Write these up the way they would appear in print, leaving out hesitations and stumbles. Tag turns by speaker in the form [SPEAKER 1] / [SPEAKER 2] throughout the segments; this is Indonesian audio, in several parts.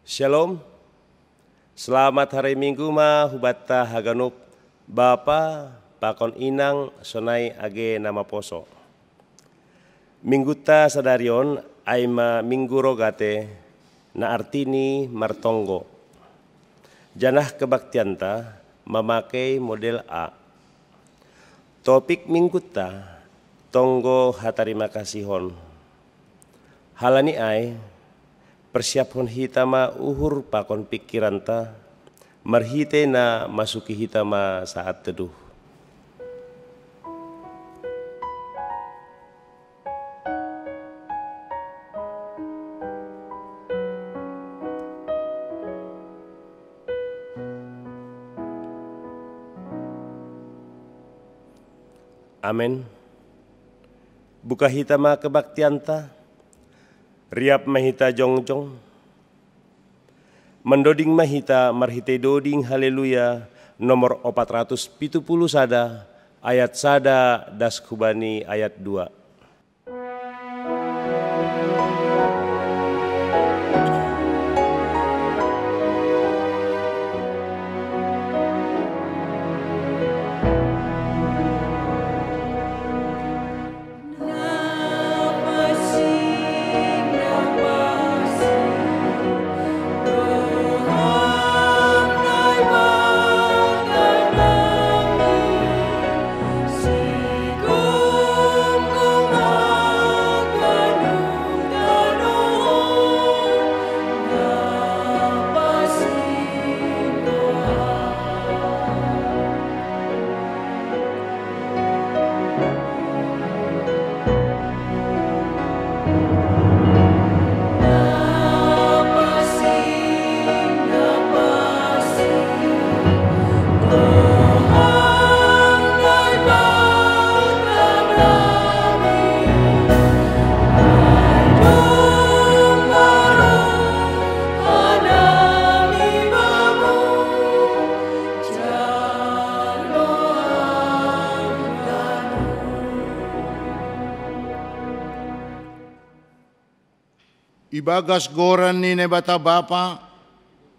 [SPEAKER 1] Shalom, selamat hari Minggu ma hubata haganuk Bapa pakon inang sonai age nama poso. Mingguta sadarion aima minggu rogate na artini martonggo. Janah kebaktianta memakai model A. Topik mingguta tonggo hatarima kasihon. Halani ai persiapon hitama uhur pakon pikiranta marhite na masuki hitama saat teduh. Amin. Buka hitama kebaktianta, riap mahita jongjong, mendoding mahita marhite doding haleluya nomor 470 sada ayat sada das kubani ayat 2.
[SPEAKER 2] Ibagas goran ni nebata Bapa,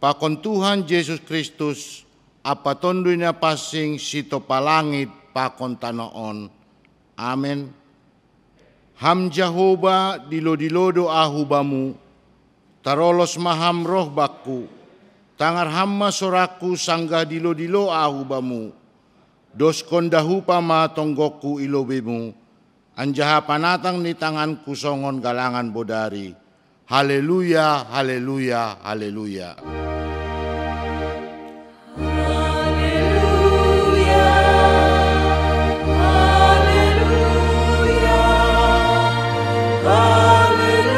[SPEAKER 2] pakon Tuhan Yesus Kristus, apa tondu niya pasing sito palangit pakon tanoon. Amen. Ham Jehovah dilo-dilodo ahubamu, tarolos maham roh bakku, tangar hamma soraku sanggah dilo-dilo ahubamu, dos kondahupa ma tonggoku ilobemu, anjaha panatang ni tanganku songon galangan bodari. Haleluya, haleluya, haleluya.
[SPEAKER 3] Haleluya, haleluya, haleluya.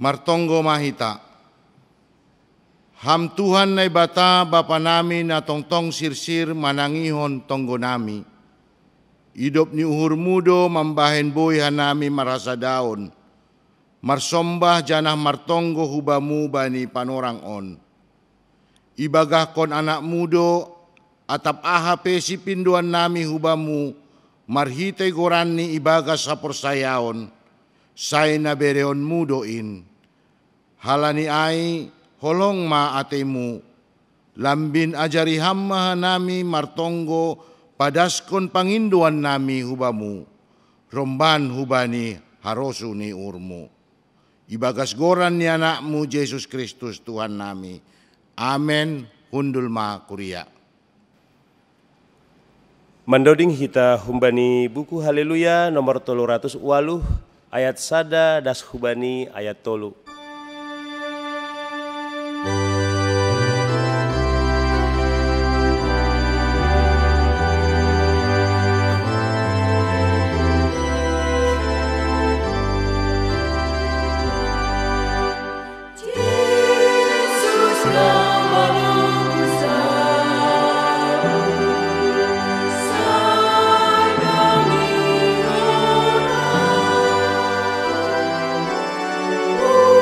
[SPEAKER 2] Martonggo mahita. Ham Tuhan na bata Bapa nami na tongtong sirsir manangihon tonggo nami. Idop ni uhur mudo mambahen boyhan nami marasa daon. Marsombah janah martonggo hubamu bani panorang on. Ibagah kon anak mudo atap aha pesi pinduan nami hubamu. Marhite gorani ibaga sa porsayaon. Say na bereon mudoin. Halani ai holong ma atemu, lambin ajari hamma nami martonggo, padaskon panginduan nami hubamu, romban hubani harosu ni urmu. Ibagas goran ni anakmu Yesus Kristus Tuhan nami. Amen. Hundul ma kuria.
[SPEAKER 1] Mendoding hita humbani buku haleluya nomor 380 ayat sada das hubani ayat 3.
[SPEAKER 3] Oh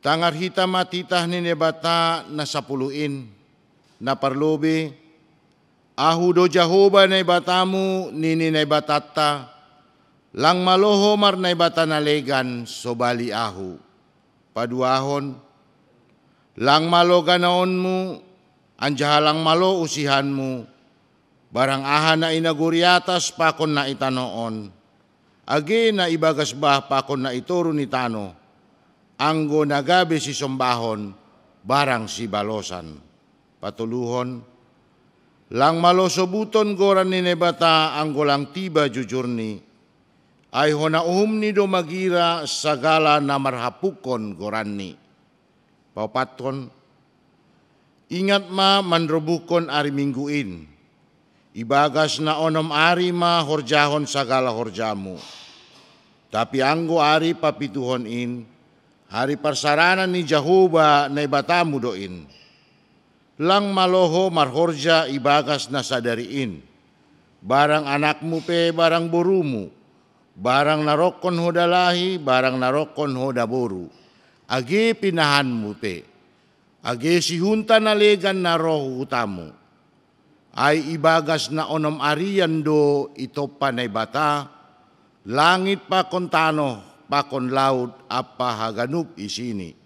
[SPEAKER 2] Tangar hita matitah ni nebata na sapuluin, na parlobe, ahu do Jahoba na ibatamu nini na ibatata, lang maloho mar na ibata nalegan sobali ahu. Paduahon, lang malo ganaonmu, anjahalang malo usihanmu, barang aha na inaguriatas pakon na itanoon, agi na ibagas bah pakon na ituro ni tano, anggo nagabi si sombahon, barang si balosan. Patuluhon, lang malo sobuton goran ni nebata anggo lang tiba jujurni, ay hona ni do magira sagala na marhapukon goranni. Paupaton, ingat ma manrobukon ari mingguin, ibagas na onom ari ma horjahon sagala horjamu. Tapi anggo ari papituhon in, hari parsaranan ni Jahoba na ibatamu doin. Lang maloho marhorja ibagas na sadariin, barang anakmu pe barang borumu, barang narokon ho dalahi, barang narokon ho daboru, agi pinahanmu pe, agi sihunta nalegan na roh utamu, ay ibagas na onom arian do ito panay bata, langit pakon tano, pakon laut, apa haganup isini.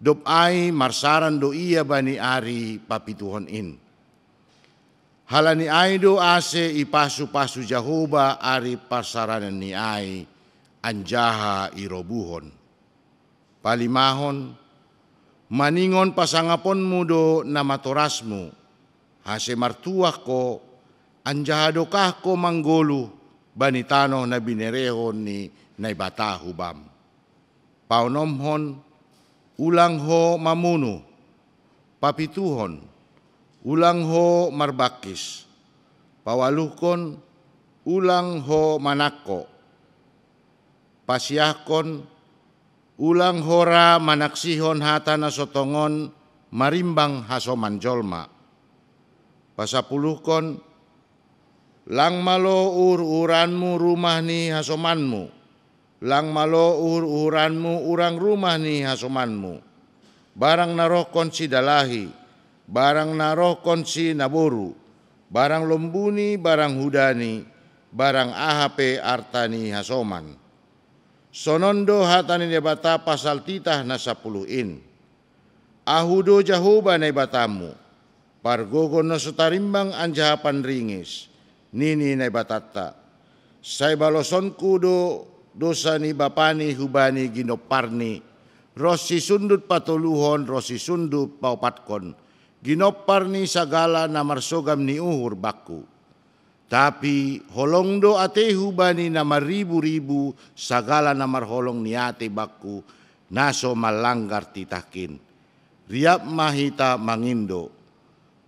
[SPEAKER 2] Dop ay marsaran do iya bani ari papituhon in. Halani ay do ase ipasu-pasu Jahoba ari parsaranan ni ay anjaha irobuhon. Palimahon, maningon pasangaponmu do na matorasmu, hase martuah ko, anjaha do kah ko manggolu, banitano na binerehon ni naibata hubam. Paunomhon, ulang ho mamunu, papituhon, ulang ho marbakis, pawaluhkon, ulang ho manako, pasyahkon, ulang hora manaksihon hata na sotongon, marimbang hasoman jolma. Pasapuluhkon, lang malo uranmu rumah ni hasomanmu, lang malo uranmu urang rumah ni hasomanmu, barang narokon si dalahi, barang narokon si naboru, barang lombuni, barang hudani, barang ahape artani hasoman. Sonondo hatani nebata pasal titah na sapuluin. Ahudo Jahoba na ibatamu, pargogon na sutarimbang anjahapan ringis, nini na ibatata. Say baloson kudo dosa ni bapani hubani ginoparni, rosi sundut patuluhon, rosi sundut paupatkon, ginoparni sagala na marsogam ni uhur baku. Tapi holong do ate hubani na maribu-ribu sagala na marholong ni ate baku, naso malanggar titakin. Riap mahita mangindo,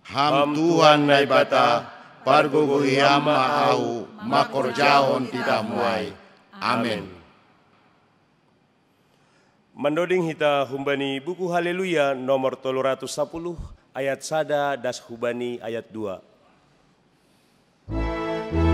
[SPEAKER 2] ham Tuhan na ibata, pargogohiyama au, makorjahon tita muay. Amin.
[SPEAKER 1] Mandoding hita humbani buku Haleluya nomor 310 ayat 1 das hubani ayat 2.
[SPEAKER 3] Tuhan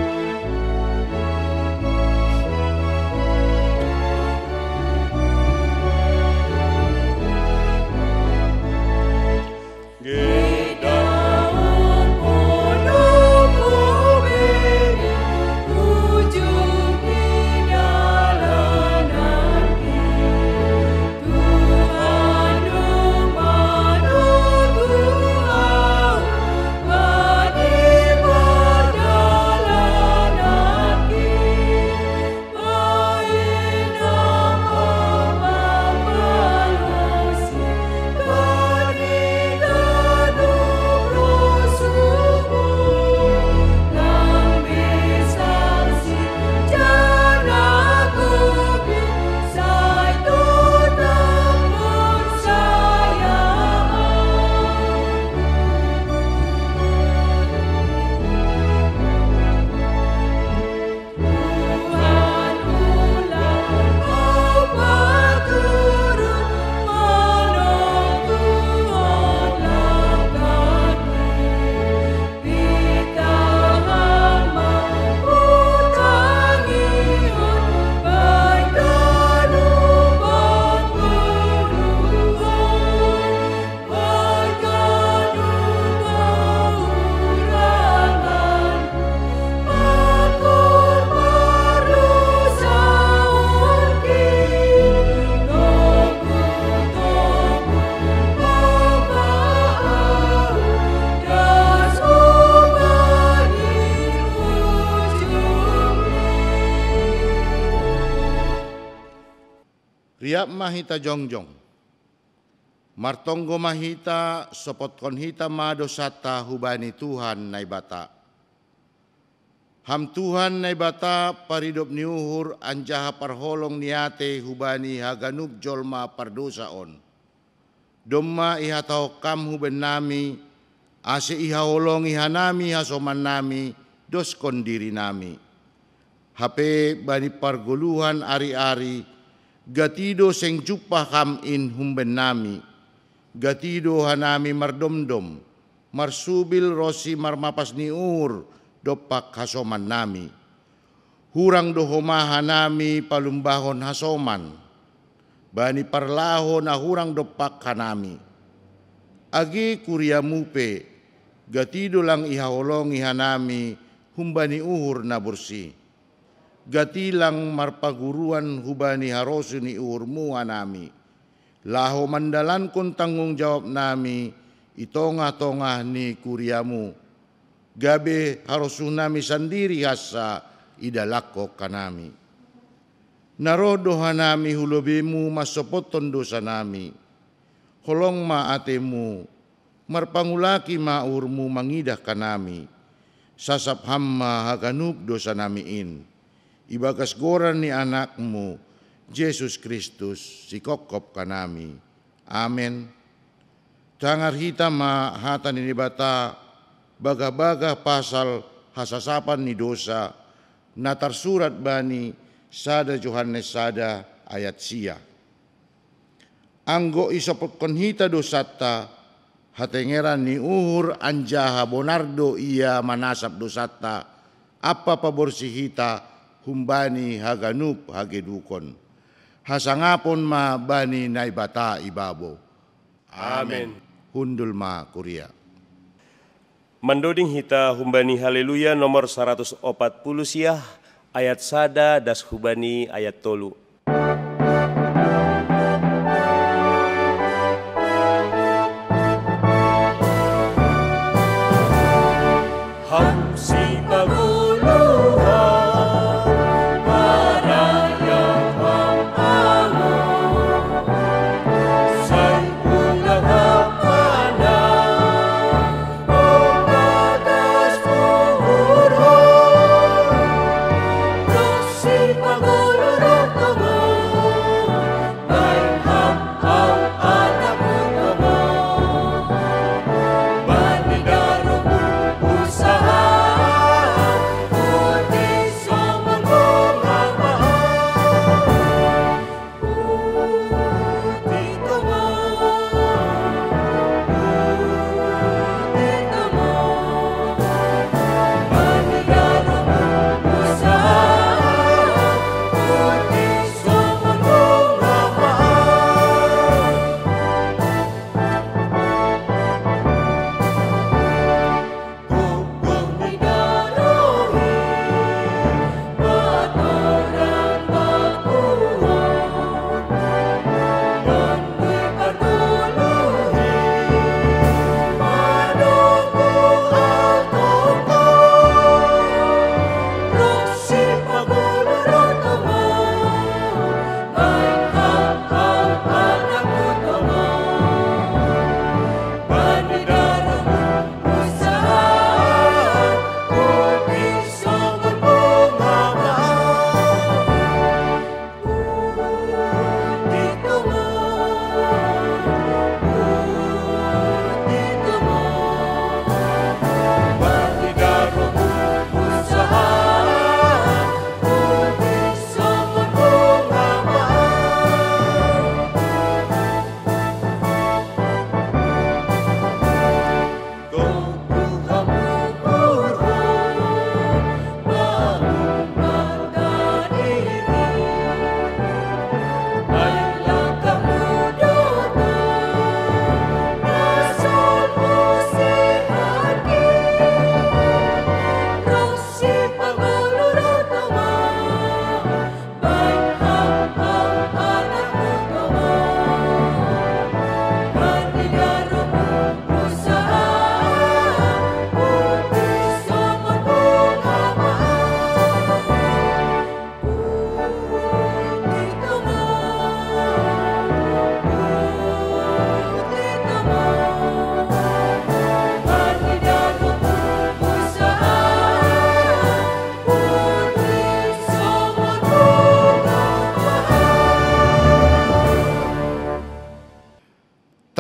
[SPEAKER 2] Riap mahita jongjong. Martonggo mahita sopotkon hita madosata hubani Tuhan nai bata. Ham Tuhan nai bata paridop ni uhur anjaha parholong niate hubani haganup jolma pardosaon. Domma ihatau kam huben nami, ase ihaolong ihanami hasoman nami, doskon diri nami. Hape bani pargoluhan ari-ari, gatido seng jupa kam in humben nami. Gatido hanami mardomdom, marsubil rosi marmapas ni ur, dopak hasoman nami. Hurang dohomaha nami palumbahon hasoman, bani parlahon ahurang dopak hanami. Agi kuriamupe, gatido lang ihaolong ihanami, humbani uhur na bursi. Gatilang marpaguruan hubani harosu ni uhurmu hanami. Laho mandalan kun tanggung jawab nami, itonga-tonga ni kuriamu. Gabe harosu nami sendiri hasa idalako kanami. Narodo hanami hulobimu masopoton dosa nami. Holong ma atemu, marpangulaki ma urmu mangidah kanami. Sasap hamma haganup dosa namiin. Ibagas goran ni anakmu, Yesus Kristus, si kokop kanami. Amen. Tangar hita ma hatan ini bata, baga-baga pasal hasasapan ni dosa, natar surat bani, sada Yohanes sada ayat sia. Anggo isopot hita dosata, hatengeran ni uhur anjaha bonardo ia manasap dosata, apa paborsi hita humbani haganup hagedukon. Hasangapon ma bani naibata ibabo.
[SPEAKER 1] Amin.
[SPEAKER 2] Hundul ma kuria.
[SPEAKER 1] Mandoding hita humbani haleluya nomor 140 siah ayat sada das hubani ayat tolu. Hamsi paguluhan marayang ham-amo say ulang hamanan umagas puhurhon Hamsi paguluhan tamo may ham-ham anak utamo banigaro usaha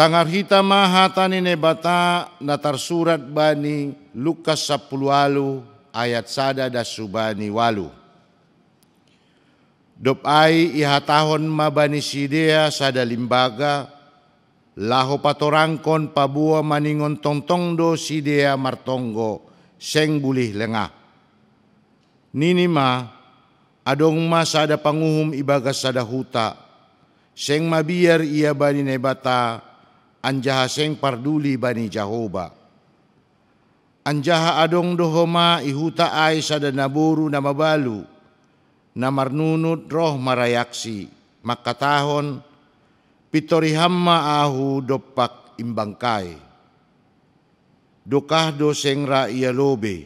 [SPEAKER 2] Tangar hita mahatan ni bata na tarsurat bani Lukas 10 ayat 1 das subani 8. Dop ai ihatahon mabani sidea sada limbaga, laho patorangkon pabua maningon tongtong do sidea martonggo seng bulih lengah. Nini ma adong ma sada panguhum ibagas sada huta, seng mabiar ia bani nebata, anjaha seng parduli bani Jahoba. Anjaha adong dohoma ihuta ai sada naburu na mabalu, na marnunut roh marayaksi, makatahon pitorihamma ahu dopak imbangkai. Dokahdo seng ra ia lobe,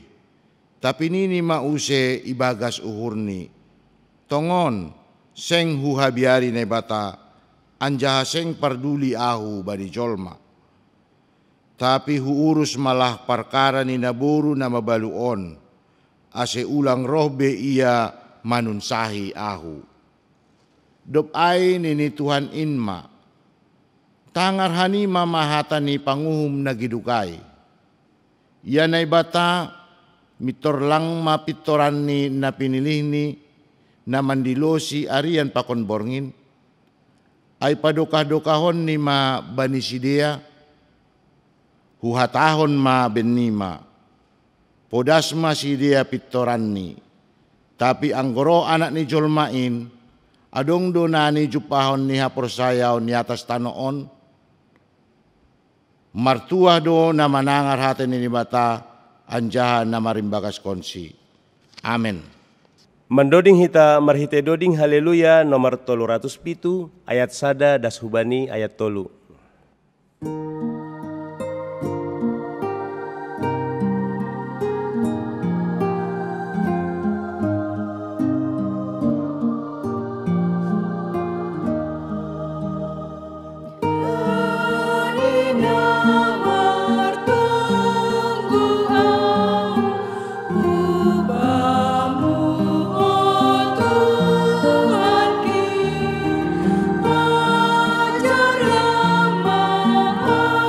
[SPEAKER 2] tapi nini mause ibagas uhurni. Tongon seng huhabiari nebata, anjaha seng parduli ahu bani jolma. Tapi huurus malah perkara ni naburu na mabaluon, ase ulang rohbe ia manunsahi ahu. Dop ai nini Tuhan inma, tangar hanima mahata ni panguhum nagidukai. Ia naibata mitorlang mapitoran ni na pinilih ni na mandilosi arian pakon borngin. Ay padokah-dokahon ni ma bani sidea, huhatahon ma benima, podasma sidea pitoran ni. Tapi anggoro anak ni jolmain, adong do nani jupahon ni haporsayaw ni atas tanoon, martua do na manangar hati ni bata, anjaha na marimbakas konsi. Amen.
[SPEAKER 1] Mendoding hita marhite doding haleluya nomor 307 ayat 1 das hubani ayat 3.
[SPEAKER 3] Ajar ramah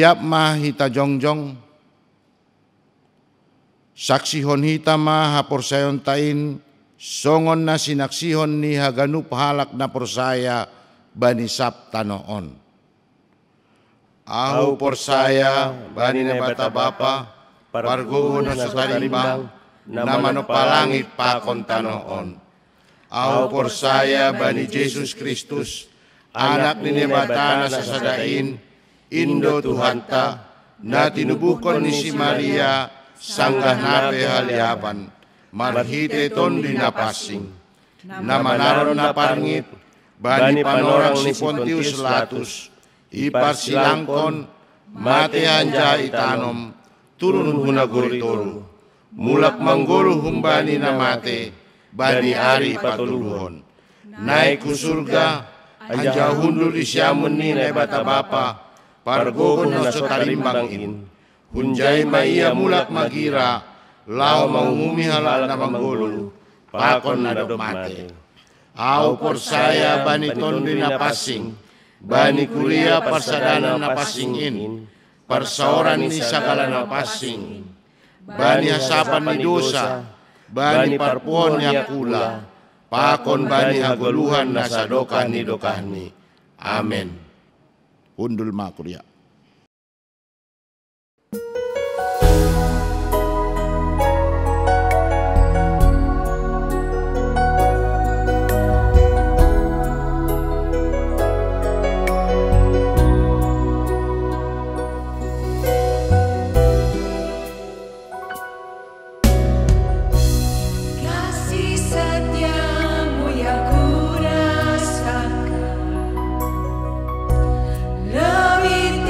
[SPEAKER 2] liap mah hita jongjong, saksihon hita mah haporsayon tain, songon na sinaksihon ni haganup halak na porsaya bani sabta noon. Ahu porsaya bani na bata bapa, pargoon na sa talimbang, na manopalangit pakon tanoon. Ahu porsaya bani Jesus Kristus, anak ni nebata na sa sadain, Indo Tuhanta, na tinubukon ni si Maria, sanggah nape haliapan, marhite ton dinapasing, na manaron na parngit, bani panorang si Pontius Latus, ipar silangkon, mate hanja itanom, turun hunagoritoro, mulak manggolo humbani na mate, bani ari patuluhon. Naik ku surga, anja hundul isyamun ni na bata bapa, pargogon na so talimbangin, hunjay maiya mulak magira, lao mangumumi halal na manggolo, pakon na dok mate. Au porsaya bani tondi na pasing, bani kuria parsadana na pasingin, parsaoran ni sagala na pasing, bani hasapan ni dosa, bani parpuon niya kula, pakon bani hagoluhan na sa dokah ni. Amen. Undul makuria.
[SPEAKER 3] Kasih setiamu yang ku rasakan, lebih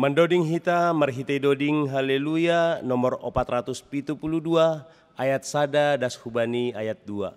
[SPEAKER 1] Mendoding hita merhite doding haleluya nomor 472 ayat sada das hubani ayat 2.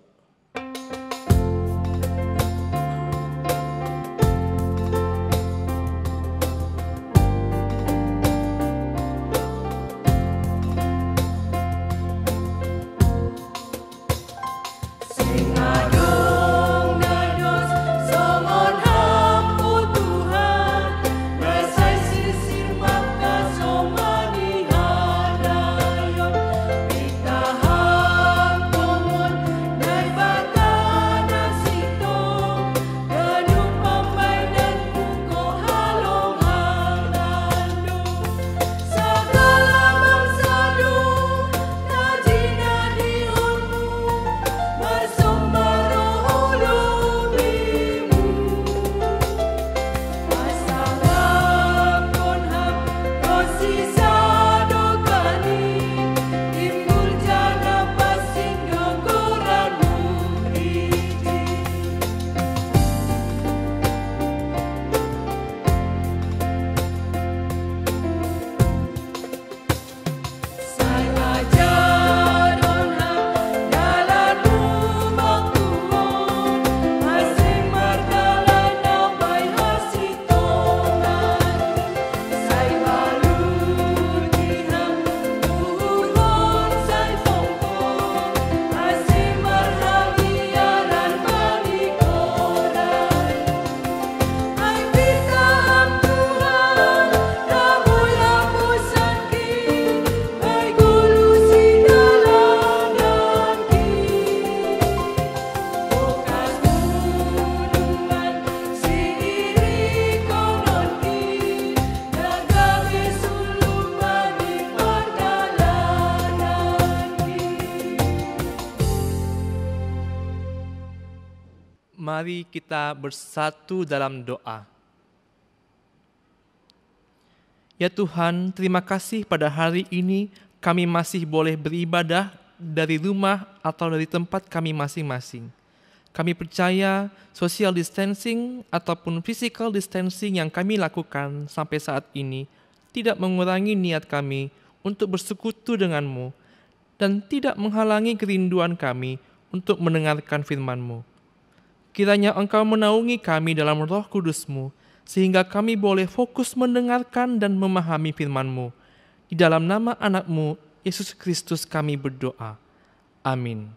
[SPEAKER 4] Mari kita bersatu dalam doa. Ya Tuhan, terima kasih pada hari ini kami masih boleh beribadah dari rumah atau dari tempat kami masing-masing. Kami percaya social distancing ataupun physical distancing yang kami lakukan sampai saat ini tidak mengurangi niat kami untuk bersekutu denganmu dan tidak menghalangi kerinduan kami untuk mendengarkan firman-Mu. Kiranya Engkau menaungi kami dalam Roh Kudus-Mu, sehingga kami boleh fokus mendengarkan dan memahami firman-Mu. Di dalam nama anak-Mu, Yesus Kristus kami berdoa. Amin.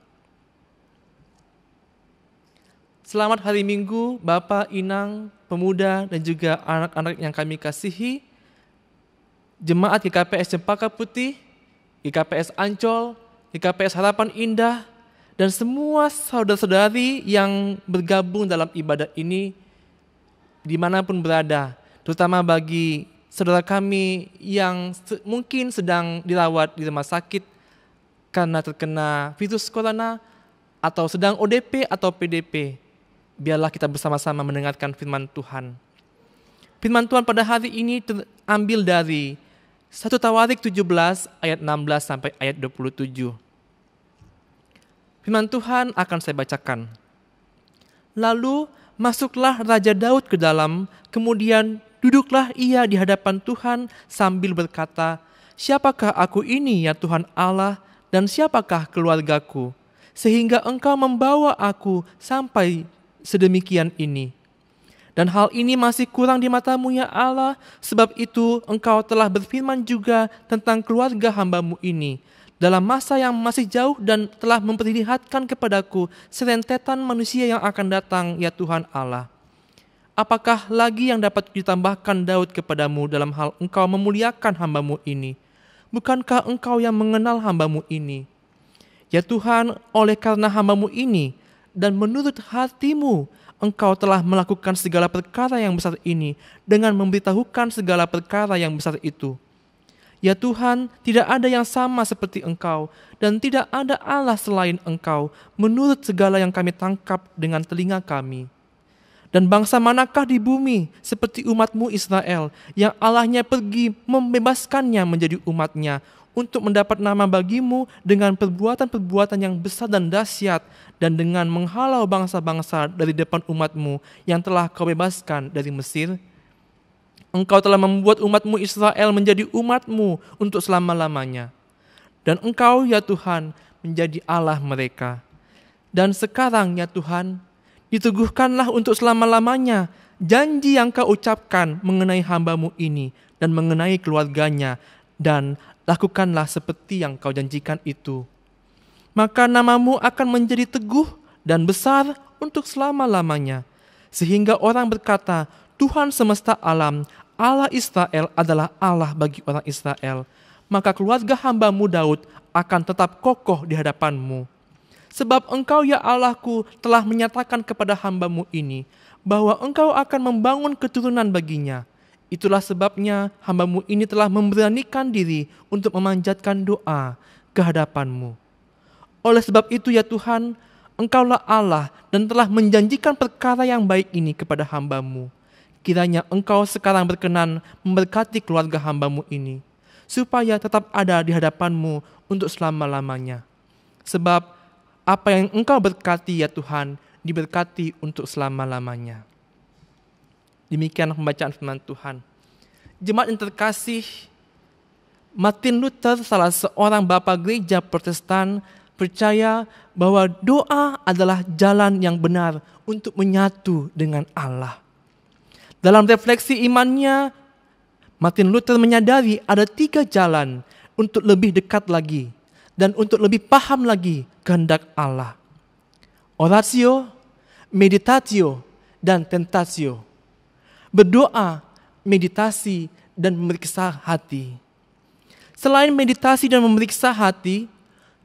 [SPEAKER 4] Selamat hari Minggu, Bapak, Inang, pemuda, dan juga anak-anak yang kami kasihi. Jemaat GKPS Cempaka Putih, GKPS Ancol, GKPS Harapan Indah, dan semua saudara-saudari yang bergabung dalam ibadah ini dimanapun berada, terutama bagi saudara kami yang mungkin sedang dirawat di rumah sakit karena terkena virus corona atau sedang ODP atau PDP. Biarlah kita bersama-sama mendengarkan firman Tuhan. Firman Tuhan pada hari ini terambil dari 1 Tawarik 17 ayat 16 sampai ayat 27. Firman Tuhan akan saya bacakan. Lalu masuklah Raja Daud ke dalam, kemudian duduklah ia di hadapan Tuhan sambil berkata, "Siapakah aku ini ya Tuhan Allah, dan siapakah keluargaku, sehingga Engkau membawa aku sampai sedemikian ini? Dan hal ini masih kurang di mata-Mu ya Allah, sebab itu Engkau telah berfirman juga tentang keluarga hamba-Mu ini dalam masa yang masih jauh dan telah memperlihatkan kepadaku serentetan manusia yang akan datang ya Tuhan Allah. Apakah lagi yang dapat ditambahkan Daud kepadamu dalam hal Engkau memuliakan hamba-Mu ini? Bukankah Engkau yang mengenal hamba-Mu ini? Ya Tuhan, oleh karena hamba-Mu ini dan menurut hati-Mu, Engkau telah melakukan segala perkara yang besar ini dengan memberitahukan segala perkara yang besar itu. Ya Tuhan, tidak ada yang sama seperti Engkau, dan tidak ada Allah selain Engkau, menurut segala yang kami tangkap dengan telinga kami. Dan bangsa manakah di bumi seperti umat-Mu Israel, yang Allahnya pergi membebaskannya menjadi umat-Nya, untuk mendapat nama bagi-Mu dengan perbuatan-perbuatan yang besar dan dahsyat, dan dengan menghalau bangsa-bangsa dari depan umat-Mu yang telah Kau bebaskan dari Mesir? Engkau telah membuat umat-Mu Israel menjadi umat-Mu untuk selama-lamanya. Dan Engkau, ya Tuhan, menjadi Allah mereka. Dan sekarang, ya Tuhan, diteguhkanlah untuk selama-lamanya janji yang Kau ucapkan mengenai hamba-Mu ini dan mengenai keluarganya, dan lakukanlah seperti yang Kau janjikan itu. Maka nama-Mu akan menjadi teguh dan besar untuk selama-lamanya, sehingga orang berkata, Tuhan semesta alam, Allah Israel adalah Allah bagi orang Israel. Maka keluarga hamba-Mu Daud akan tetap kokoh di hadapan-Mu. Sebab Engkau, ya Allahku, telah menyatakan kepada hamba-Mu ini, bahwa Engkau akan membangun keturunan baginya. Itulah sebabnya hamba-Mu ini telah memberanikan diri untuk memanjatkan doa ke hadapan-Mu. Oleh sebab itu, ya Tuhan, Engkaulah Allah dan telah menjanjikan perkara yang baik ini kepada hamba-Mu. Kiranya Engkau sekarang berkenan memberkati keluarga hamba-Mu ini, supaya tetap ada di hadapan-Mu untuk selama-lamanya. Sebab apa yang Engkau berkati, ya Tuhan, diberkati untuk selama-lamanya. Demikian pembacaan firman Tuhan. Jemaat yang terkasih, Martin Luther, salah seorang bapa gereja Protestan, percaya bahwa doa adalah jalan yang benar untuk menyatu dengan Allah. Dalam refleksi imannya, Martin Luther menyadari ada 3 jalan untuk lebih dekat lagi dan untuk lebih paham lagi kehendak Allah. Oratio, meditatio, dan tentatio. Berdoa, meditasi, dan memeriksa hati. Selain meditasi dan memeriksa hati,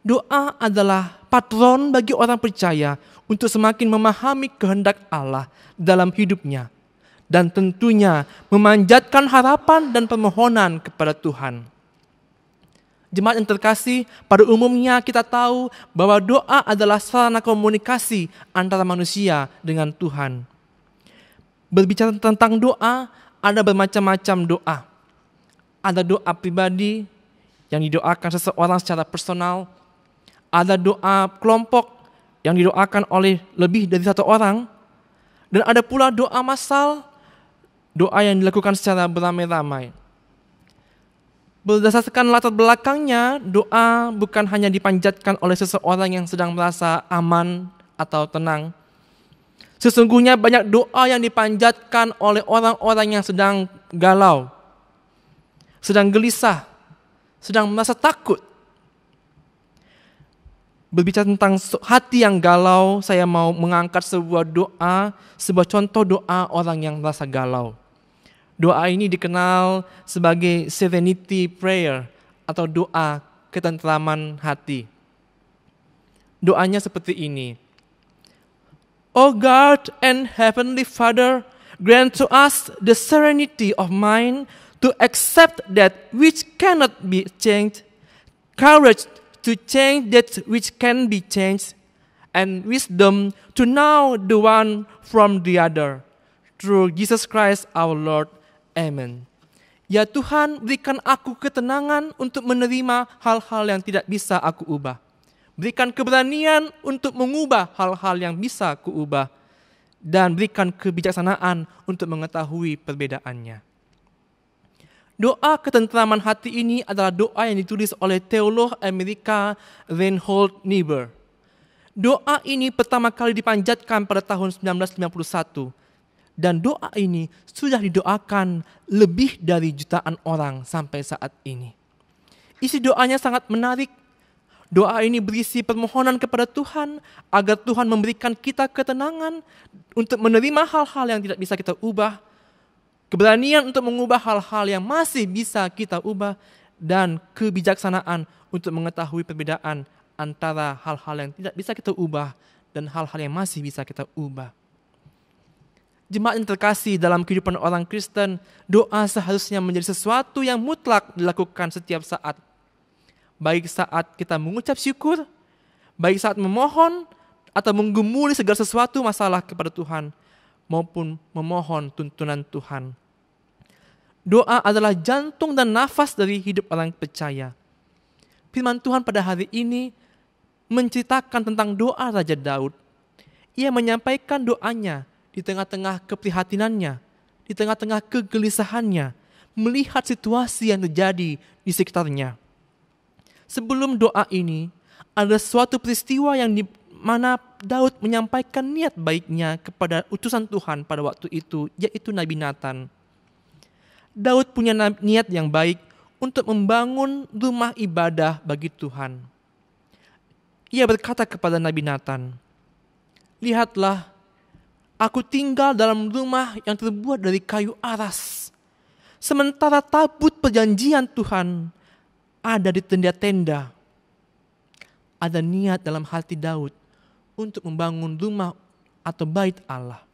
[SPEAKER 4] doa adalah patron bagi orang percaya untuk semakin memahami kehendak Allah dalam hidupnya, dan tentunya memanjatkan harapan dan permohonan kepada Tuhan. Jemaat yang terkasih, pada umumnya kita tahu bahwa doa adalah sarana komunikasi antara manusia dengan Tuhan. Berbicara tentang doa, ada bermacam-macam doa. Ada doa pribadi yang didoakan seseorang secara personal. Ada doa kelompok yang didoakan oleh lebih dari 1 orang. Dan ada pula doa massal, doa yang dilakukan secara beramai-ramai. Berdasarkan latar belakangnya, doa bukan hanya dipanjatkan oleh seseorang yang sedang merasa aman atau tenang. Sesungguhnya banyak doa yang dipanjatkan oleh orang-orang yang sedang galau, sedang gelisah, sedang merasa takut. Berbicara tentang hati yang galau, saya mau mengangkat sebuah doa, sebuah contoh doa orang yang merasa galau. Doa ini dikenal sebagai serenity prayer atau doa ketentraman hati. Doanya seperti ini. O God and Heavenly Father, grant to us the serenity of mind to accept that which cannot be changed, courage to change that which can be changed, and wisdom to know the one from the other. Through Jesus Christ our Lord. Amen. Ya Tuhan, berikan aku ketenangan untuk menerima hal-hal yang tidak bisa aku ubah. Berikan keberanian untuk mengubah hal-hal yang bisa kuubah. Dan berikan kebijaksanaan untuk mengetahui perbedaannya. Doa ketentraman hati ini adalah doa yang ditulis oleh teolog Amerika Reinhold Niebuhr. Doa ini pertama kali dipanjatkan pada tahun 1991. Dan doa ini sudah didoakan lebih dari jutaan orang sampai saat ini. Isi doanya sangat menarik. Doa ini berisi permohonan kepada Tuhan agar Tuhan memberikan kita ketenangan untuk menerima hal-hal yang tidak bisa kita ubah, keberanian untuk mengubah hal-hal yang masih bisa kita ubah, dan kebijaksanaan untuk mengetahui perbedaan antara hal-hal yang tidak bisa kita ubah dan hal-hal yang masih bisa kita ubah. Jemaat yang terkasih, dalam kehidupan orang Kristen, doa seharusnya menjadi sesuatu yang mutlak dilakukan setiap saat. Baik saat kita mengucap syukur, baik saat memohon atau menggumuli segala sesuatu masalah kepada Tuhan, maupun memohon tuntunan Tuhan. Doa adalah jantung dan nafas dari hidup orang percaya. Firman Tuhan pada hari ini menceritakan tentang doa Raja Daud. Ia menyampaikan doanya di tengah-tengah keprihatinannya di tengah-tengah kegelisahannya, melihat situasi yang terjadi di sekitarnya. Sebelum doa ini, ada suatu peristiwa yang di mana Daud menyampaikan niat baiknya kepada utusan Tuhan pada waktu itu, yaitu Nabi Nathan. Daud punya niat yang baik untuk membangun rumah ibadah bagi Tuhan. Ia berkata kepada Nabi Nathan, "Lihatlah, aku tinggal dalam rumah yang terbuat dari kayu aras, sementara tabut perjanjian Tuhan ada di tenda-tenda." Ada niat dalam hati Daud untuk membangun rumah atau bait Allah.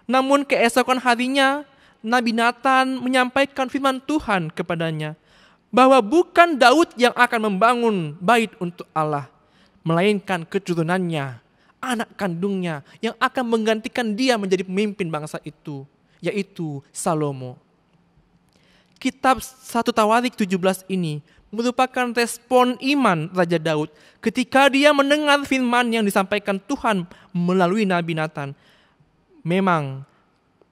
[SPEAKER 4] Namun keesokan harinya, Nabi Nathan menyampaikan firman Tuhan kepadanya bahwa bukan Daud yang akan membangun bait untuk Allah, melainkan keturunannya, anak kandungnya yang akan menggantikan dia menjadi pemimpin bangsa itu, yaitu Salomo. Kitab 1 Tawarik 17 ini merupakan respon iman Raja Daud ketika dia mendengar firman yang disampaikan Tuhan melalui Nabi Nathan. Memang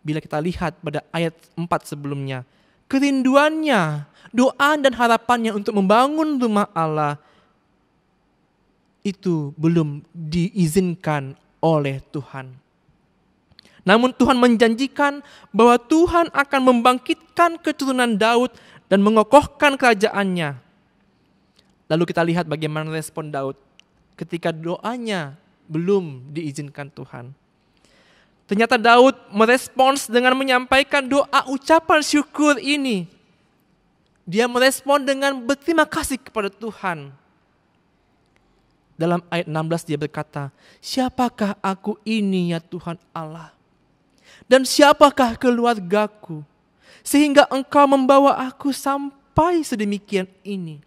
[SPEAKER 4] bila kita lihat pada ayat 4 sebelumnya, kerinduannya, doa dan harapannya untuk membangun rumah Allah itu belum diizinkan oleh Tuhan. Namun Tuhan menjanjikan bahwa Tuhan akan membangkitkan keturunan Daud dan mengokohkan kerajaannya. Lalu kita lihat bagaimana respon Daud ketika doanya belum diizinkan Tuhan. Ternyata Daud merespons dengan menyampaikan doa ucapan syukur ini. Dia merespon dengan berterima kasih kepada Tuhan. Dalam ayat 16 dia berkata, "Siapakah aku ini ya Tuhan Allah? Dan siapakah keluargaku, sehingga Engkau membawa aku sampai sedemikian ini?"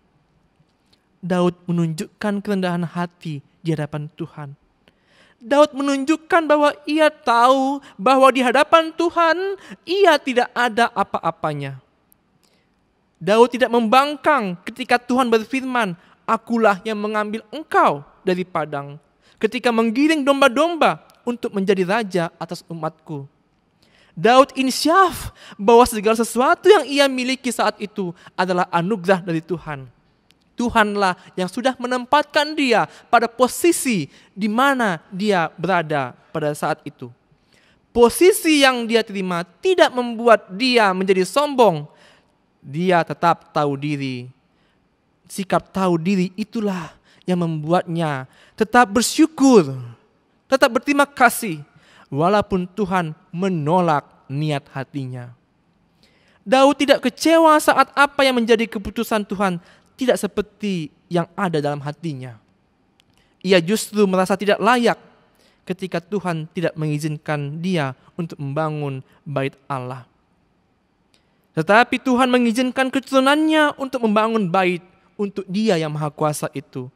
[SPEAKER 4] Daud menunjukkan kerendahan hati di hadapan Tuhan. Daud menunjukkan bahwa ia tahu bahwa di hadapan Tuhan ia tidak ada apa-apanya. Daud tidak membangkang ketika Tuhan berfirman, "Akulah yang mengambil engkau dari padang, ketika menggiring domba-domba untuk menjadi raja atas umatku." Daud insyaf bahwa segala sesuatu yang ia miliki saat itu adalah anugerah dari Tuhan. Tuhanlah yang sudah menempatkan dia pada posisi di mana dia berada pada saat itu. Posisi yang dia terima tidak membuat dia menjadi sombong. Dia tetap tahu diri. Sikap tahu diri itulah yang membuatnya tetap bersyukur, tetap berterima kasih, walaupun Tuhan menolak niat hatinya. Daud tidak kecewa saat apa yang menjadi keputusan Tuhan tidak seperti yang ada dalam hatinya. Ia justru merasa tidak layak ketika Tuhan tidak mengizinkan dia untuk membangun bait Allah. Tetapi Tuhan mengizinkan keturunannya untuk membangun bait untuk Dia yang Maha Kuasa itu.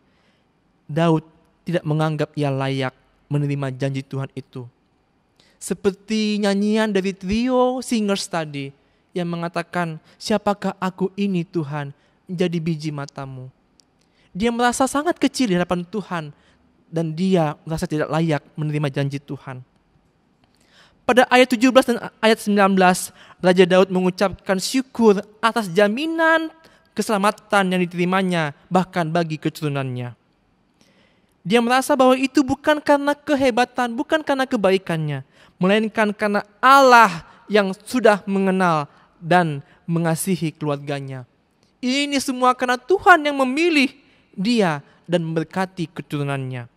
[SPEAKER 4] Daud tidak menganggap ia layak menerima janji Tuhan itu. Seperti nyanyian dari trio singers tadi yang mengatakan, "Siapakah aku ini Tuhan, menjadi biji matamu." Dia merasa sangat kecil di hadapan Tuhan dan dia merasa tidak layak menerima janji Tuhan. Pada ayat 17 dan ayat 19, Raja Daud mengucapkan syukur atas jaminan keselamatan yang diterimanya bahkan bagi keturunannya. Dia merasa bahwa itu bukan karena kehebatan, bukan karena kebaikannya, melainkan karena Allah yang sudah mengenal dan mengasihi keluarganya. Ini semua karena Tuhan yang memilih dia dan memberkati keturunannya.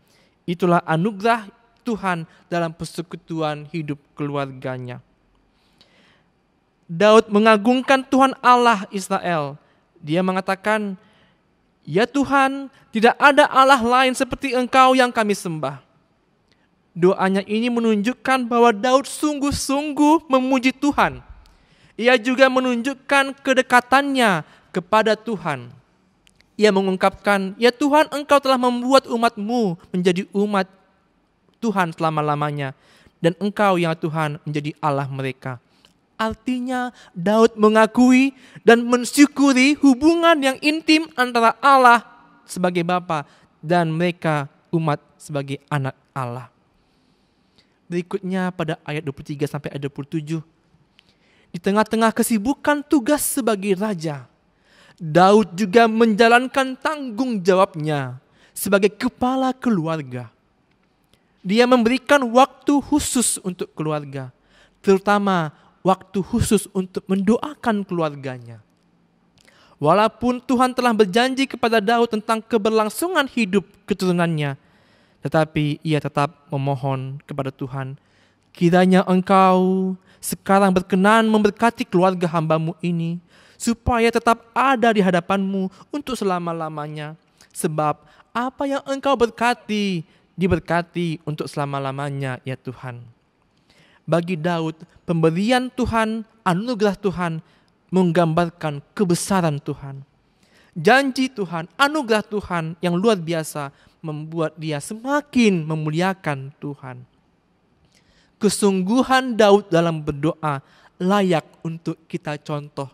[SPEAKER 4] Itulah anugerah Tuhan dalam persekutuan hidup keluarganya. Daud mengagungkan Tuhan Allah Israel. Dia mengatakan, "Ya Tuhan, tidak ada Allah lain seperti Engkau yang kami sembah." Doanya ini menunjukkan bahwa Daud sungguh-sungguh memuji Tuhan. Ia juga menunjukkan kedekatannya kepada Tuhan. Ia mengungkapkan, "Ya Tuhan, Engkau telah membuat umat-Mu menjadi umat Tuhan selama-lamanya, dan Engkau yang Tuhan menjadi Allah mereka." Artinya Daud mengakui dan mensyukuri hubungan yang intim antara Allah sebagai Bapa dan mereka umat sebagai anak Allah. Berikutnya pada ayat 23 sampai ayat 27, Di tengah-tengah kesibukan tugas sebagai raja, Daud juga menjalankan tanggung jawabnya sebagai kepala keluarga. Dia memberikan waktu khusus untuk keluarga, terutama waktu khusus untuk mendoakan keluarganya. Walaupun Tuhan telah berjanji kepada Daud tentang keberlangsungan hidup keturunannya, tetapi ia tetap memohon kepada Tuhan, kiranya Engkau sekarang berkenan memberkati keluarga hamba-Mu ini, supaya tetap ada di hadapan-Mu untuk selama-lamanya. Sebab apa yang Engkau berkati, diberkati untuk selama-lamanya, ya Tuhan. Bagi Daud, pemberian Tuhan, anugerah Tuhan, menggambarkan kebesaran Tuhan. Janji Tuhan, anugerah Tuhan yang luar biasa membuat dia semakin memuliakan Tuhan. Kesungguhan Daud dalam berdoa layak untuk kita contoh.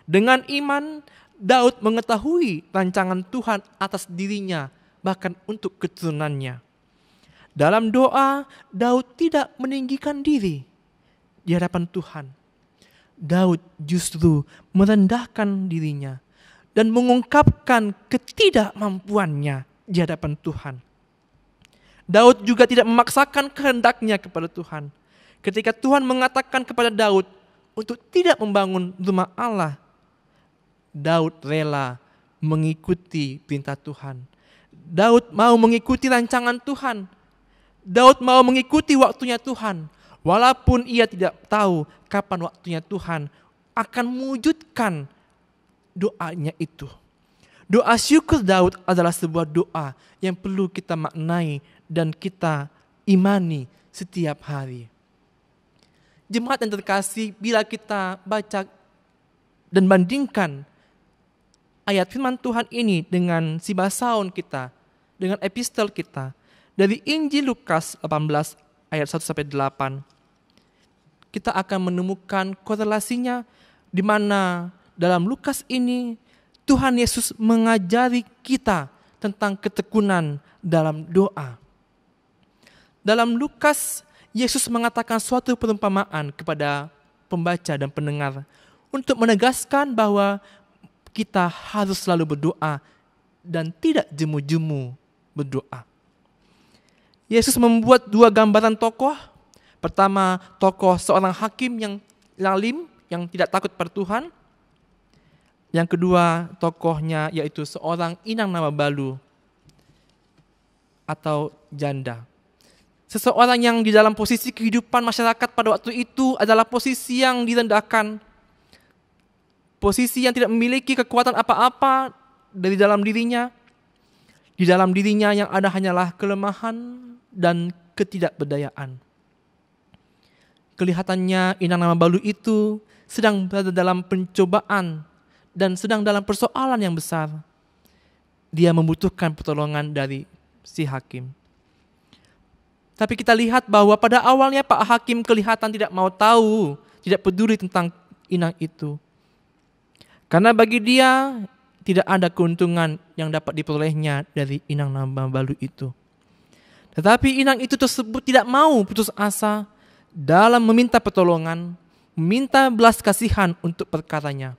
[SPEAKER 4] Dengan iman, Daud mengetahui rancangan Tuhan atas dirinya, bahkan untuk keturunannya. Dalam doa, Daud tidak meninggikan diri di hadapan Tuhan. Daud justru merendahkan dirinya dan mengungkapkan ketidakmampuannya di hadapan Tuhan. Daud juga tidak memaksakan kehendaknya kepada Tuhan. Ketika Tuhan mengatakan kepada Daud untuk tidak membangun rumah Allah, Daud rela mengikuti perintah Tuhan. Daud mau mengikuti rancangan Tuhan. Daud mau mengikuti waktunya Tuhan. Walaupun ia tidak tahu kapan waktunya Tuhan akan mewujudkan doanya itu. Doa syukur Daud adalah sebuah doa yang perlu kita maknai dan kita imani setiap hari. Jemaat yang terkasih, bila kita baca dan bandingkan ayat firman Tuhan ini dengan sibasaun kita, dengan epistel kita, dari Injil Lukas 18 ayat 1-8, kita akan menemukan korelasinya di mana dalam Lukas ini Tuhan Yesus mengajari kita tentang ketekunan dalam doa. Dalam Lukas, Yesus mengatakan suatu perumpamaan kepada pembaca dan pendengar untuk menegaskan bahwa kita harus selalu berdoa dan tidak jemu-jemu berdoa. Yesus membuat dua gambaran tokoh. Pertama, tokoh seorang hakim yang lalim, yang tidak takut pada Tuhan. Yang kedua, tokohnya yaitu seorang inang nama balu atau janda. Seseorang yang di dalam posisi kehidupan masyarakat pada waktu itu adalah posisi yang direndahkan. Posisi yang tidak memiliki kekuatan apa-apa dari dalam dirinya. Di dalam dirinya yang ada hanyalah kelemahan dan ketidakberdayaan. Kelihatannya inang nama balu itu sedang berada dalam pencobaan dan sedang dalam persoalan yang besar. Dia membutuhkan pertolongan dari si hakim. Tapi kita lihat bahwa pada awalnya Pak Hakim kelihatan tidak mau tahu, tidak peduli tentang inang itu. Karena bagi dia tidak ada keuntungan yang dapat diperolehnya dari inang nama balu itu. Tetapi inang itu tersebut tidak mau putus asa dalam meminta pertolongan, meminta belas kasihan untuk perkaranya.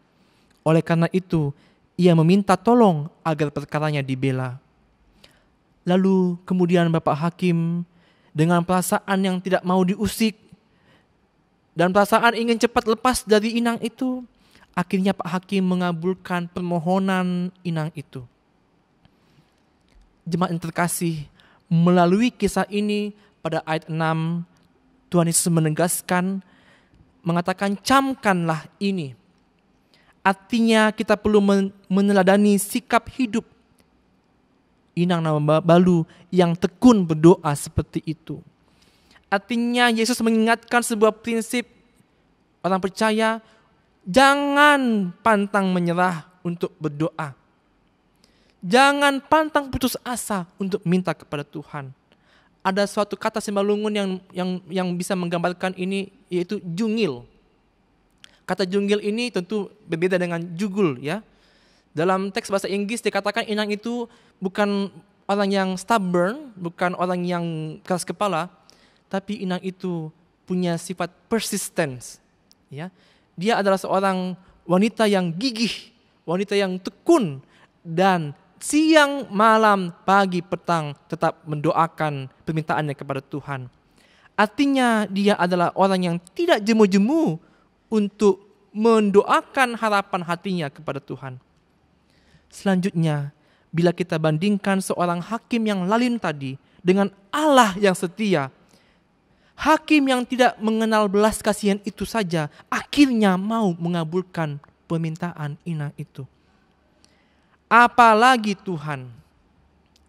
[SPEAKER 4] Oleh karena itu, ia meminta tolong agar perkaranya dibela. Lalu kemudian Bapak Hakim dengan perasaan yang tidak mau diusik dan perasaan ingin cepat lepas dari inang itu, akhirnya Pak Hakim mengabulkan permohonan inang itu. Jemaat yang terkasih, melalui kisah ini pada ayat 6, Tuhan Yesus menegaskan, mengatakan camkanlah ini. Artinya kita perlu meneladani sikap hidup inang nama balu yang tekun berdoa seperti itu. Artinya Yesus mengingatkan sebuah prinsip orang percaya, jangan pantang menyerah untuk berdoa. Jangan pantang putus asa untuk minta kepada Tuhan. Ada suatu kata Simbalungun yang bisa menggambarkan ini, yaitu jungil. Kata jungil ini tentu berbeda dengan jugul ya. Dalam teks bahasa Inggris dikatakan inang itu bukan orang yang stubborn, bukan orang yang keras kepala, tapi inang itu punya sifat persistence, Ya, dia adalah seorang wanita yang gigih, wanita yang tekun, dan siang, malam, pagi, petang tetap mendoakan permintaannya kepada Tuhan. Artinya dia adalah orang yang tidak jemu-jemu untuk mendoakan harapan hatinya kepada Tuhan. Selanjutnya, bila kita bandingkan seorang hakim yang lalim tadi dengan Allah yang setia, hakim yang tidak mengenal belas kasihan itu saja akhirnya mau mengabulkan permintaan Inang itu. Apalagi Tuhan.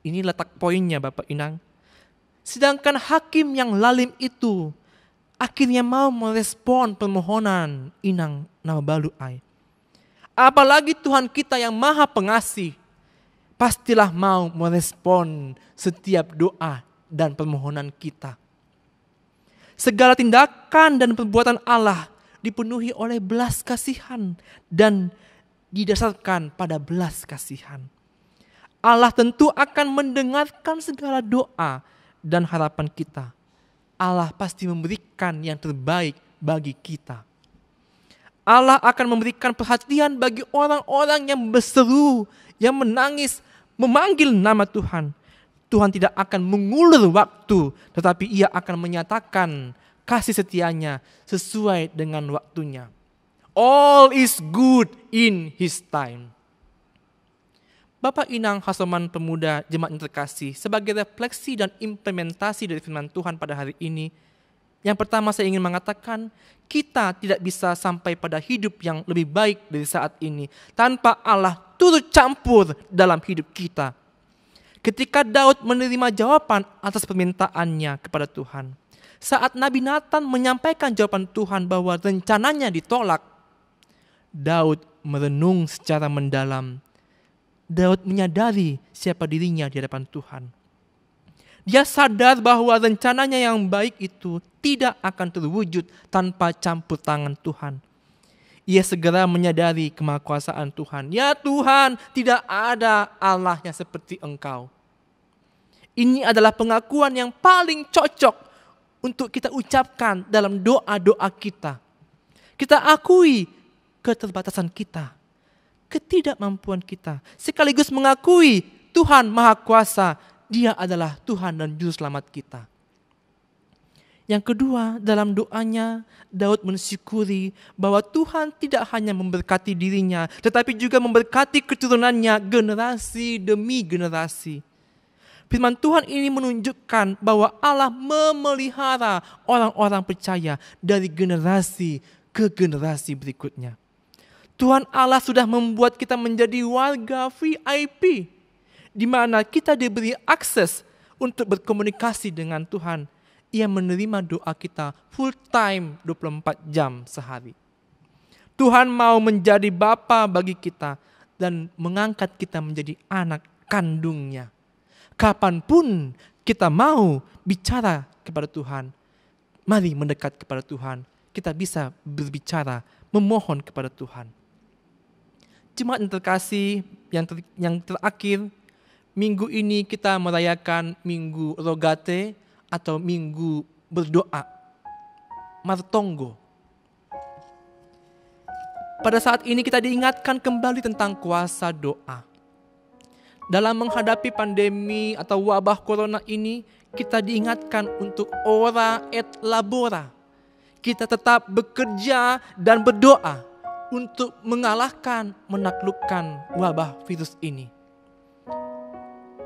[SPEAKER 4] Ini letak poinnya Bapak Inang. Sedangkan hakim yang lalim itu akhirnya mau merespon permohonan Inang Nawabaluai. Apalagi Tuhan kita yang maha pengasih, pastilah mau merespon setiap doa dan permohonan kita. Segala tindakan dan perbuatan Allah dipenuhi oleh belas kasihan dan didasarkan pada belas kasihan. Allah tentu akan mendengarkan segala doa dan harapan kita. Allah pasti memberikan yang terbaik bagi kita. Allah akan memberikan perhatian bagi orang-orang yang berseru, yang menangis, memanggil nama Tuhan. Tuhan tidak akan mengulur waktu, tetapi Ia akan menyatakan kasih setianya sesuai dengan waktunya. All is good in His time. Bapak Inang Hasoman Pemuda Jemaat yang terkasih, sebagai refleksi dan implementasi dari firman Tuhan pada hari ini, yang pertama saya ingin mengatakan, kita tidak bisa sampai pada hidup yang lebih baik dari saat ini tanpa Allah turut campur dalam hidup kita. Ketika Daud menerima jawaban atas permintaannya kepada Tuhan, saat Nabi Nathan menyampaikan jawaban Tuhan bahwa rencananya ditolak, Daud merenung secara mendalam. Daud menyadari siapa dirinya di hadapan Tuhan. Dia sadar bahwa rencananya yang baik itu tidak akan terwujud tanpa campur tangan Tuhan. Ia segera menyadari kemahakuasaan Tuhan. Ya Tuhan, tidak ada Allah yang seperti Engkau. Ini adalah pengakuan yang paling cocok untuk kita ucapkan dalam doa-doa kita. Kita akui keterbatasan kita, ketidakmampuan kita, sekaligus mengakui Tuhan Maha Kuasa, Dia adalah Tuhan dan Juru Selamat kita. Yang kedua, dalam doanya, Daud mensyukuri bahwa Tuhan tidak hanya memberkati dirinya, tetapi juga memberkati keturunannya generasi demi generasi. Firman Tuhan ini menunjukkan bahwa Allah memelihara orang-orang percaya dari generasi ke generasi berikutnya. Tuhan Allah sudah membuat kita menjadi warga VIP, di mana kita diberi akses untuk berkomunikasi dengan Tuhan. Ia menerima doa kita full time 24 jam sehari. Tuhan mau menjadi Bapa bagi kita dan mengangkat kita menjadi anak kandungnya. Kapanpun kita mau bicara kepada Tuhan, mari mendekat kepada Tuhan. Kita bisa berbicara, memohon kepada Tuhan. Jemaat yang terkasih, yang terakhir, minggu ini kita merayakan Minggu Rogate atau Minggu Berdoa, Martonggo. Pada saat ini kita diingatkan kembali tentang kuasa doa. Dalam menghadapi pandemi atau wabah corona ini, kita diingatkan untuk ora et labora. Kita tetap bekerja dan berdoa untuk mengalahkan, menaklukkan wabah virus ini.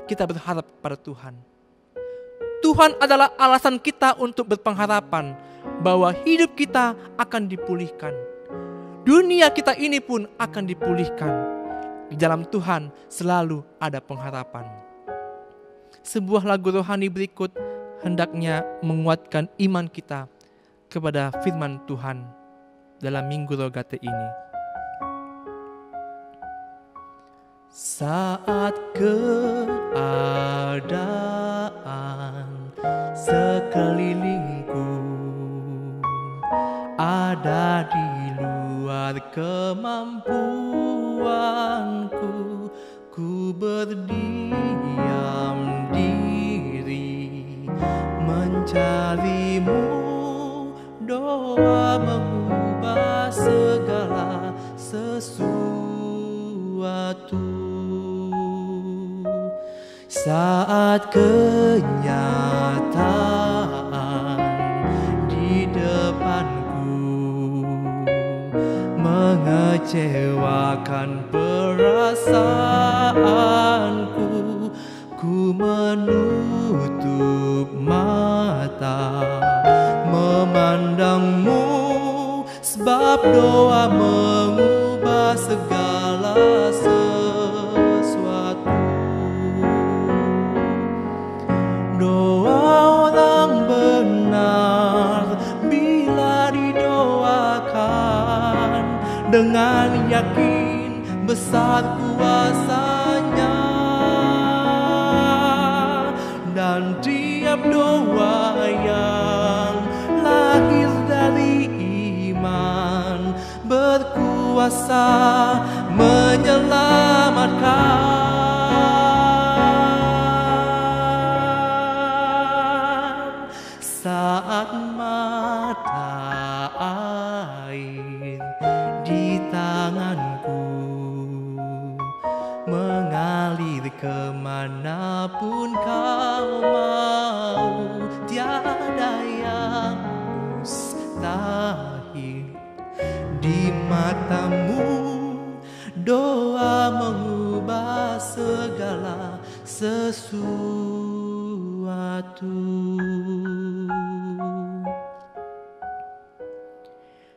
[SPEAKER 4] Kita berharap pada Tuhan. Tuhan adalah alasan kita untuk berpengharapan bahwa hidup kita akan dipulihkan. Dunia kita ini pun akan dipulihkan. Di dalam Tuhan selalu ada pengharapan. Sebuah lagu rohani berikut hendaknya menguatkan iman kita kepada firman Tuhan dalam Minggu Rogate ini. Saat keadaan sekelilingku ada di luar kemampuanku, ku berdiam diri mencarimu, doa mengubah sesuatu. Saat kenyataan di depanku mengecewakan perasaanku, ku menutup mata memandangmu, sebab doa mengubah segala sesuatu. Doa orang benar bila didoakan dengan yakin besar kuasanya, dan tiap doa yang lahir dari iman berkuasa menyelamatkan. Saat mata air di tanganku mengalir kemanapun kau mau, tiada yang mustahil di matamu. Doa mengubah segala sesuatu.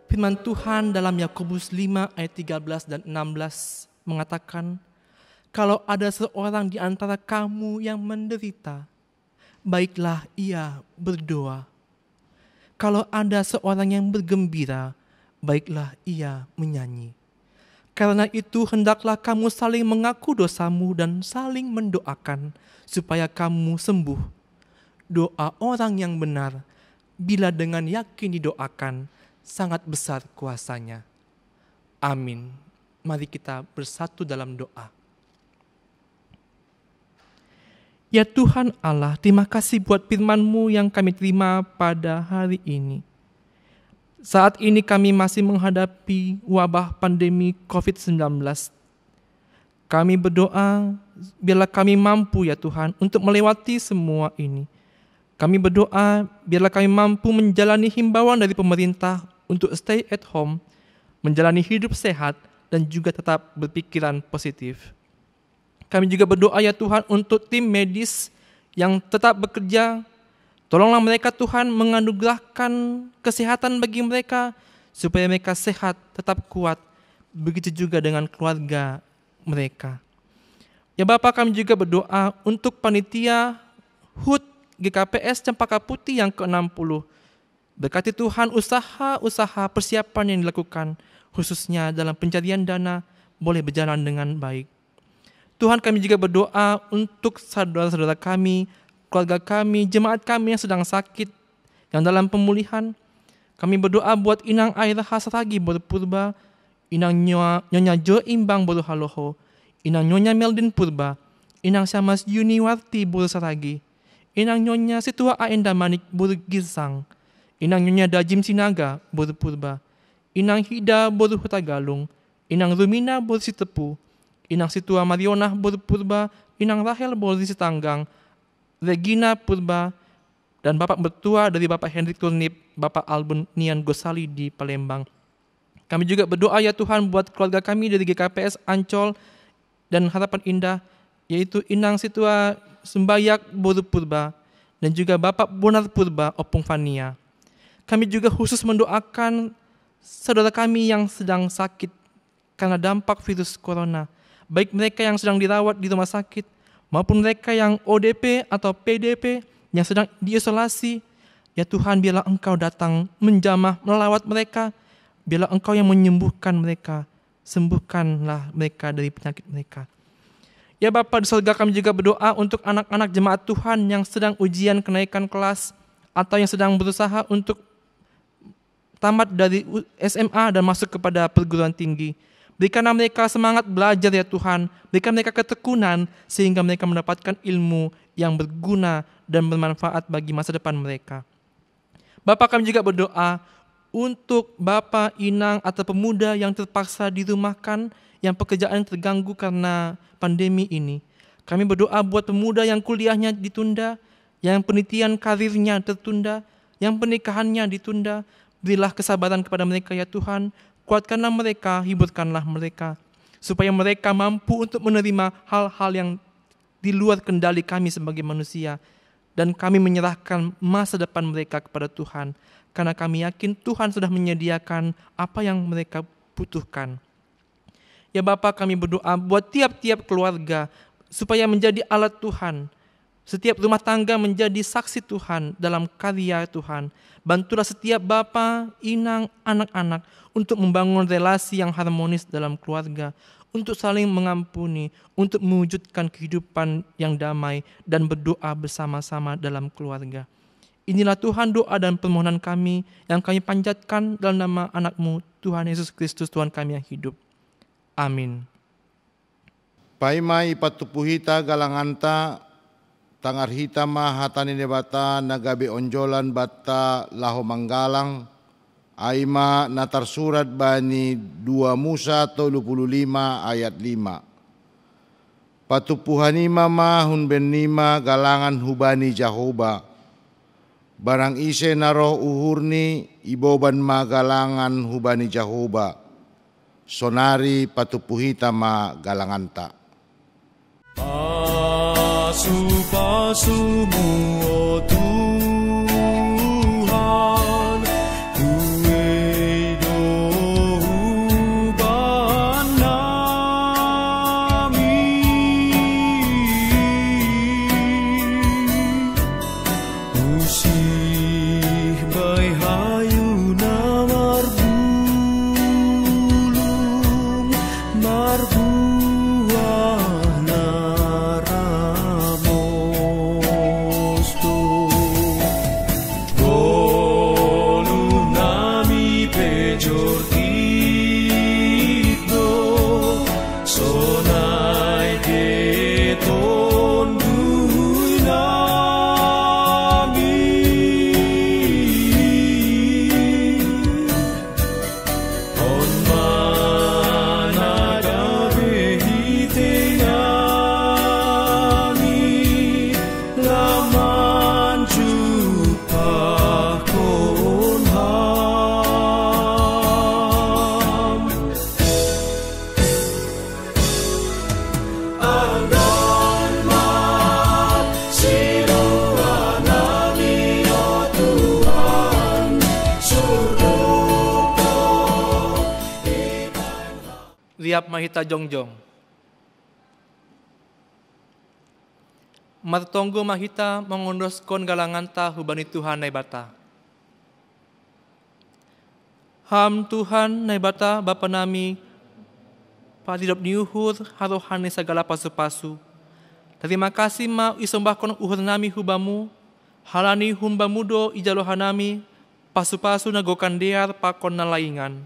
[SPEAKER 4] Firman Tuhan dalam Yakobus 5 ayat 13 dan 16 mengatakan, kalau ada seorang di antara kamu yang menderita, baiklah ia berdoa. Kalau ada seorang yang bergembira, baiklah ia menyanyi. Karena itu hendaklah kamu saling mengaku dosamu dan saling mendoakan supaya kamu sembuh. Doa orang yang benar, bila dengan yakin didoakan, sangat besar kuasanya. Amin. Mari kita bersatu dalam doa. Ya Tuhan Allah, terima kasih buat firman-Mu yang kami terima pada hari ini. Saat ini kami masih menghadapi wabah pandemi COVID-19. Kami berdoa, biarlah kami mampu ya Tuhan untuk melewati semua ini. Kami berdoa, biarlah kami mampu menjalani himbauan dari pemerintah untuk stay at home, menjalani hidup sehat, dan juga tetap berpikiran positif. Kami juga berdoa ya Tuhan untuk tim medis yang tetap bekerja. Tolonglah mereka Tuhan menganugerahkan kesehatan bagi mereka, supaya mereka sehat, tetap kuat. Begitu juga dengan keluarga mereka. Ya Bapa, kami juga berdoa untuk panitia HUT GKPS Cempaka Putih yang ke-60. Berkati Tuhan usaha-usaha persiapan yang dilakukan, khususnya dalam pencarian dana, boleh berjalan dengan baik. Tuhan, kami juga berdoa untuk saudara-saudara kami, keluarga kami, jemaat kami yang sedang sakit, yang dalam pemulihan. Kami berdoa buat Inang Aira Hasragi Berpurba, Inang Nyonya Jo Imbang Berhaloho, Inang Nyonya Meldin Purba, Inang Syamas Yuniwarti Bursaragi, Inang Nyonya Situa Aenda Manik Burgisang, Inang Nyonya Dajim Sinaga Berpurba, Inang Hida Berhutagalung, Inang Rumina Bersitepu, Inang Situa Marionah Berpurba, Inang Rahel Bersitanggang, Regina Purba, dan Bapak Mertua dari Bapak Hendrik Turnip, Bapak Albun Nian Gosali di Palembang. Kami juga berdoa ya Tuhan buat keluarga kami dari GKPS Ancol dan Harapan Indah, yaitu Inang Situa Sembayak Berpurba, dan juga Bapak Bonar Purba Opung Fania. Kami juga khusus mendoakan saudara kami yang sedang sakit karena dampak virus corona, baik mereka yang sedang dirawat di rumah sakit, maupun mereka yang ODP atau PDP yang sedang diisolasi. Ya Tuhan, biarlah Engkau datang menjamah melawat mereka, biarlah Engkau yang menyembuhkan mereka, sembuhkanlah mereka dari penyakit mereka. Ya Bapa di surga, kami juga berdoa untuk anak-anak jemaat Tuhan yang sedang ujian kenaikan kelas atau yang sedang berusaha untuk tamat dari SMA dan masuk kepada perguruan tinggi. Berikanlah mereka semangat belajar ya Tuhan, berikan mereka ketekunan sehingga mereka mendapatkan ilmu yang berguna dan bermanfaat bagi masa depan mereka. Bapa, kami juga berdoa untuk Bapak, Inang, atau pemuda yang terpaksa dirumahkan, yang pekerjaan terganggu karena pandemi ini. Kami berdoa buat pemuda yang kuliahnya ditunda, yang penelitian karirnya tertunda, yang pernikahannya ditunda. Berilah kesabaran kepada mereka ya Tuhan, kuatkanlah mereka, hiburkanlah mereka, supaya mereka mampu untuk menerima hal-hal yang di luar kendali kami sebagai manusia. Dan kami menyerahkan masa depan mereka kepada Tuhan, karena kami yakin Tuhan sudah menyediakan apa yang mereka butuhkan. Ya Bapa, kami berdoa buat tiap-tiap keluarga supaya menjadi alat Tuhan. Setiap rumah tangga menjadi saksi Tuhan dalam karya Tuhan. Bantulah setiap bapa, inang, anak-anak untuk membangun relasi yang harmonis dalam keluarga, untuk saling mengampuni, untuk mewujudkan kehidupan yang damai dan berdoa bersama-sama dalam keluarga. Inilah Tuhan doa dan permohonan kami yang kami panjatkan dalam nama anak-Mu, Tuhan Yesus Kristus, Tuhan kami yang hidup. Amin.
[SPEAKER 2] Paimai patupuhita galanganta, tangar hitama hatanine bata nagabe onjolan bata laho manggalang, aima natar surat bani 2 Musa 35 ayat 5. Patupuhanima mahun benima galangan hubani Jahoba, barang ise naroh uhurni iboban ma galangan hubani Jahoba, sonari patupuhita ma galanganta.
[SPEAKER 5] Pasu-pasumu, oh Tuhan, kuedo uban nami, usih bai hayu na marbulung, marbuah na
[SPEAKER 4] Riap mahita jongjong. Martonggo mahita mengondoskon galanganta hubani Tuhan nai bata. Ham Tuhan nai bata Bapa nami padidop niuhur harohane segala pasu-pasu. Terima kasih ma isombahkon uhur nami hubamu, halani humbamudo ijalohanami, pasu-pasu nagokan dear pakon nalaingan.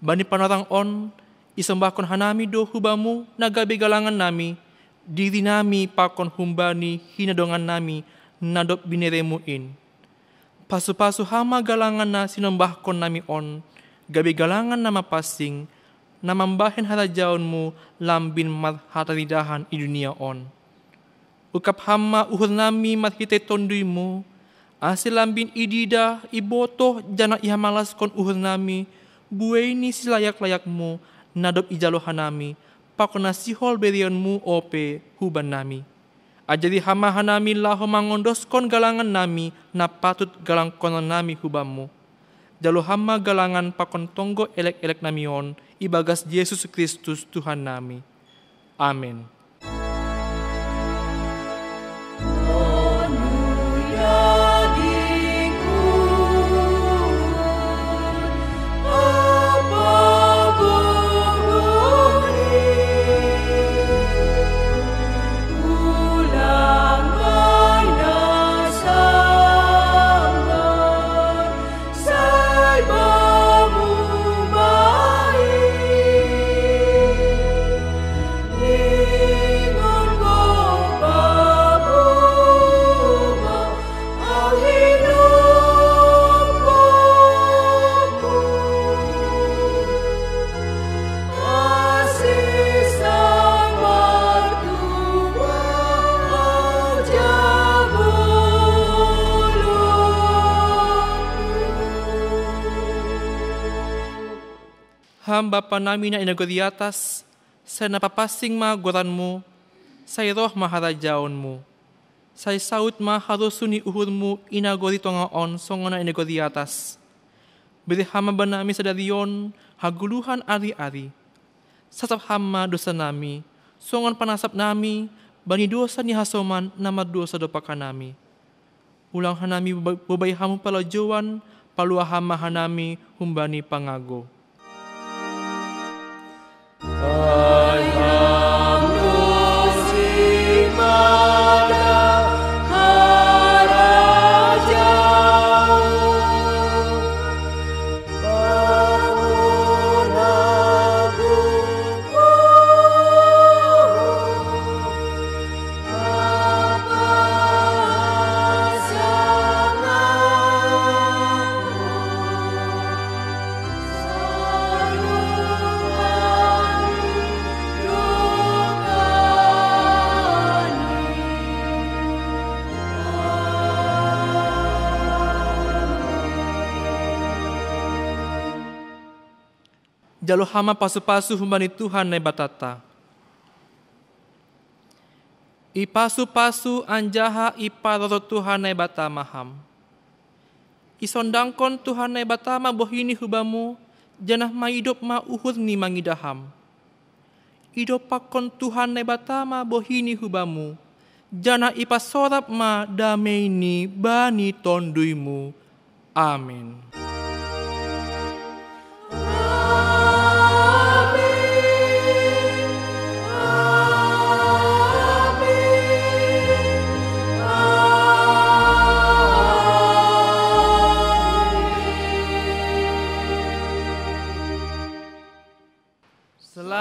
[SPEAKER 4] Bani panorang on, isombahkon hanami do hubamu nagabe galangan nami, diri nami pakon humbani hinadongan nami nadop bineremuin. Pasu-pasu hama galangan na sinombahkon nami on, gabe galangan nama pasing, namambahen harajaonmu lambin marhataridahan i dunia on. Ukap hama uhur nami marhite tonduimu, asil lambin idida ibotoh jana ihamalas kon uhur nami, bueni silayak-layakmu, nadop ijalohan nami, pakona sihol berionmu ope huban nami. Ajari hama hanami laho mangondoskon galangan nami, na patut galangkonon nami hubamu. Jalo hama galangan pakon tonggo elek-elek namion, ibagas Yesus Kristus Tuhan nami. Amin.
[SPEAKER 3] Baik
[SPEAKER 4] Tuhan Bapa nami na inagori atas, sa napapasing ma goranmu, sa roh maharajaonmu. Sa saut ma harusuni uhurmu inagori tongaon songo na inagori atas. Berhama ba nami sa darion, haguluhan ari-ari. Sasap hama dosa nami, songon panasap nami, bani dosa ni hasoman na madosa do pakanami. Ulang hanami babayhamu palajuan, paluahama hanami humbani pangago. Jalo hama pasu-pasu humbani Tuhan na batata. Ipasu-pasu anjaha iparoro Tuhan na batamaham. Isondangkon Tuhan na batama bohini hubamu, janah maidop ma uhur ni mangidaham. Idopakon Tuhan na batama bohini hubamu, janah ipasorap ma damai ni bani tonduimu. Amin.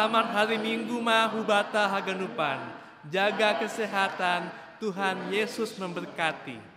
[SPEAKER 4] Selamat hari Minggu Mahubata Haganupan. Jaga kesehatan, Tuhan Yesus memberkati.